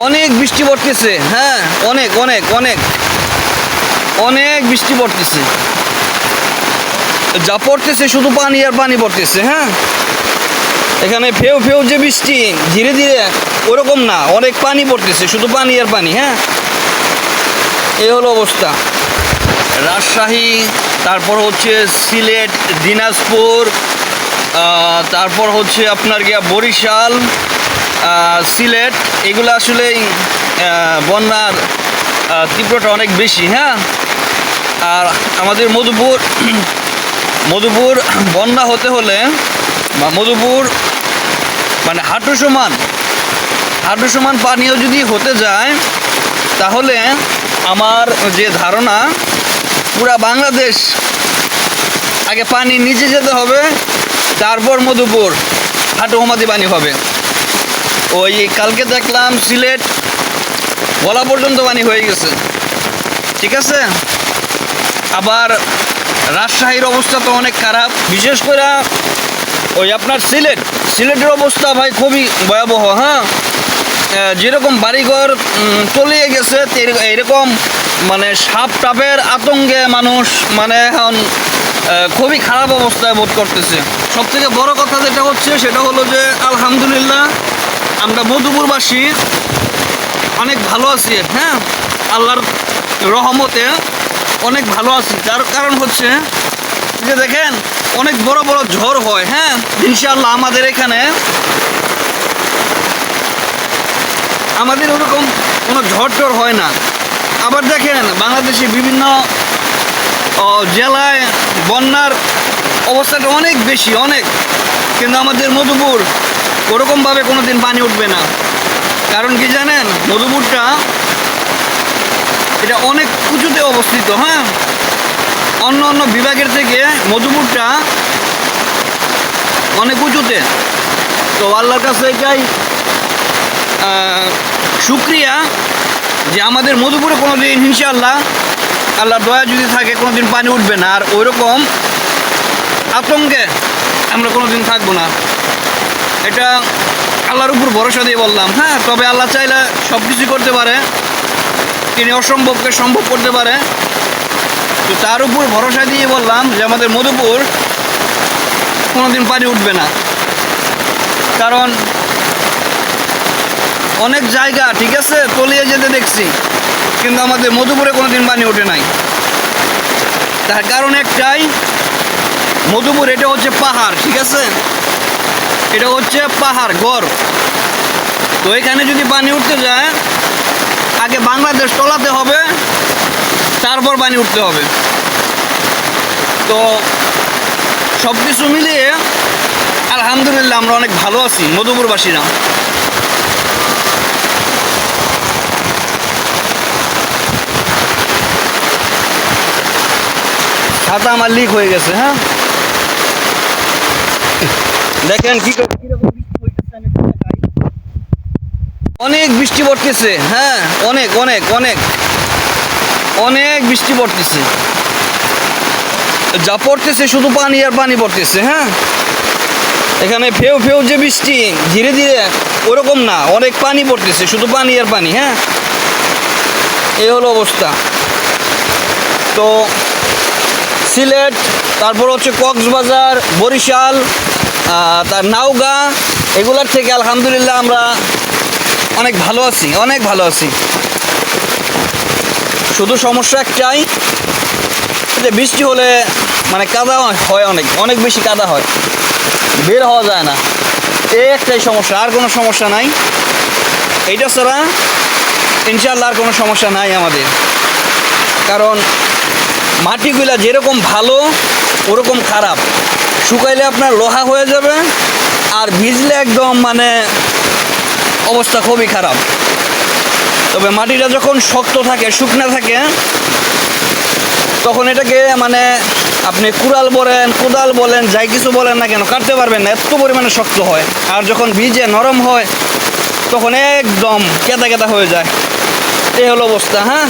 অনেক বৃষ্টি পড়তেছে, হ্যাঁ, অনেক অনেক অনেক অনেক বৃষ্টি পড়তেছে। যা পড়তেছে শুধু পানি আর পানি পড়তেছে। হ্যাঁ, এখানে ফেউ ফেউ যে বৃষ্টি ধীরে ধীরে ওরকম না, অনেক পানি পড়তেছে, শুধু পানি আর পানি। হ্যাঁ, এই হলো অবস্থা। রাজশাহী, তারপর হচ্ছে সিলেট, দিনাজপুর, তারপর হচ্ছে আপনার গিয়া বরিশাল, সিলেট, এগুলো আসলেই বন্যার তীব্রতা অনেক বেশি। হ্যাঁ, আর আমাদের মধুপুর বন্যা হতে হলে বা মধুপুর মানে হাঁটু সমান পানীয় যদি হতে যায়, তাহলে আমার যে ধারণা পুরা বাংলাদেশ আগে পানি নিচে যেতে হবে, তারপর মধুপুর হাঁটু সমাধি পানি হবে। ওই কালকে দেখলাম সিলেট গলা পর্যন্ত পানি হয়ে গেছে, ঠিক আছে। আবার রাজশাহীর অবস্থা তো অনেক খারাপ, বিশেষ করে ওই আপনার সিলেটের অবস্থা ভাই খুবই ভয়াবহ। হ্যাঁ, যেরকম বাড়িঘর তলিয়ে গেছে, এরকম মানে সাপ টাপের আতঙ্কে মানুষ মানে এখন খুবই খারাপ অবস্থায় বোধ করতেছে। সবথেকে বড় কথা যেটা হচ্ছে সেটা হলো যে আলহামদুলিল্লাহ আমরা মধুপুরবাসী অনেক ভালো আছি। হ্যাঁ, আল্লাহর রহমতে অনেক ভালো আছি। তার কারণ হচ্ছে যে দেখেন অনেক বড় বড় ঝড় হয়। হ্যাঁ, ইনশাআল্লাহ আমাদের এখানে ওরকম কোনো ঝড় টড় হয় না। আবার দেখেন বাংলাদেশে বিভিন্ন জেলায় বন্যার অবস্থাটা অনেক বেশি, অনেক, কিন্তু আমাদের মধুপুর ওরকমভাবে কোনো দিন পানি উঠবে না। কারণ কি জানেন, মধুপুরটা এটা অনেক উঁচুতে অবস্থিত। হ্যাঁ, অন্য অন্য বিভাগের থেকে মধুপুরটা অনেক উঁচুতে। তো আল্লাহর কাছে এটাই শুকরিয়া যে আমাদের মধুপুরে কোনো দিন ইনশাআল্লাহ আল্লাহর দয়া যদি থাকে কোনো দিন পানি উঠবে না, আর ওইরকম আতঙ্কে আমরা কোনো দিন থাকবো না। এটা আল্লাহর উপর ভরসা দিয়ে বললাম। হ্যাঁ, তবে আল্লাহ চাইলে সব কিছুই করতে পারে, তিনি অসম্ভবকে সম্ভব করতে পারে। তো তার উপর ভরসা দিয়ে বললাম যে আমাদের মধুপুর কোনো দিন পানি উঠবে না। কারণ অনেক জায়গা ঠিক আছে তলিয়ে যেতে দেখছি, কিন্তু আমাদের মধুপুরে কোনো দিন পানি ওঠে নাই। তার কারণ একটাই, মধুপুর এটা হচ্ছে পাহাড়, ঠিক আছে, এটা হচ্ছে পাহাড় গড়। তো এখানে যদি পানি উঠতে যায়, আগে বাংলাদেশ তলাতে হবে, তারপর পানি উঠতে হবে। তো সব কিছু মিলিয়ে আলহামদুলিল্লাহ আমরা অনেক ভালো আছি মধুপুরবাসীরা। ছাতা আমার লিক হয়ে গেছে। হ্যাঁ, দেখেন অনেক বৃষ্টি পড়তেছে। হ্যাঁ, অনেক অনেক অনেক অনেক বৃষ্টি পড়তেছে। যা পড়তেছে শুধু পানি আর পানি পড়তেছে। হ্যাঁ, এখানে ফেউ ফেউ যে বৃষ্টি ধীরে ধীরে ওরকম না, অনেক পানি পড়তেছে, শুধু পানি আর পানি। হ্যাঁ, এই হলো অবস্থা। তো সিলেট, তারপর হচ্ছে কক্সবাজার, বরিশাল, তার নওগাঁ, এগুলার থেকে আলহামদুলিল্লাহ আমরা অনেক ভালো আছি, অনেক ভালো আছি। শুধু সমস্যা একটাই যে বৃষ্টি হলে মানে কাদা হয়, অনেক অনেক বেশি কাদা হয়, বের হওয়া যায় না। এই একটাই সমস্যা, আর কোনো সমস্যা নাই। এইটা ছাড়া ইনশাআল্লাহ আর কোনো সমস্যা নাই আমাদের। কারণ মাটিগুলা যেরকম ভালো ওরকম খারাপ, শুকাইলে আপনার লোহা হয়ে যাবে, আর ভিজলে একদম মানে অবস্থা খুবই খারাপ। তবে মাটিটা যখন শক্ত থাকে, শুকনা থাকে, তখন এটাকে মানে আপনি কুড়াল বলেন, কোদাল বলেন, যাই কিছু বলেন না কেন, কাটতে পারবেন না, এত পরিমাণে শক্ত হয়। আর যখন ভিজে নরম হয় তখন একদম কেদা কেদা হয়ে যায়। এই হলো অবস্থা। হ্যাঁ।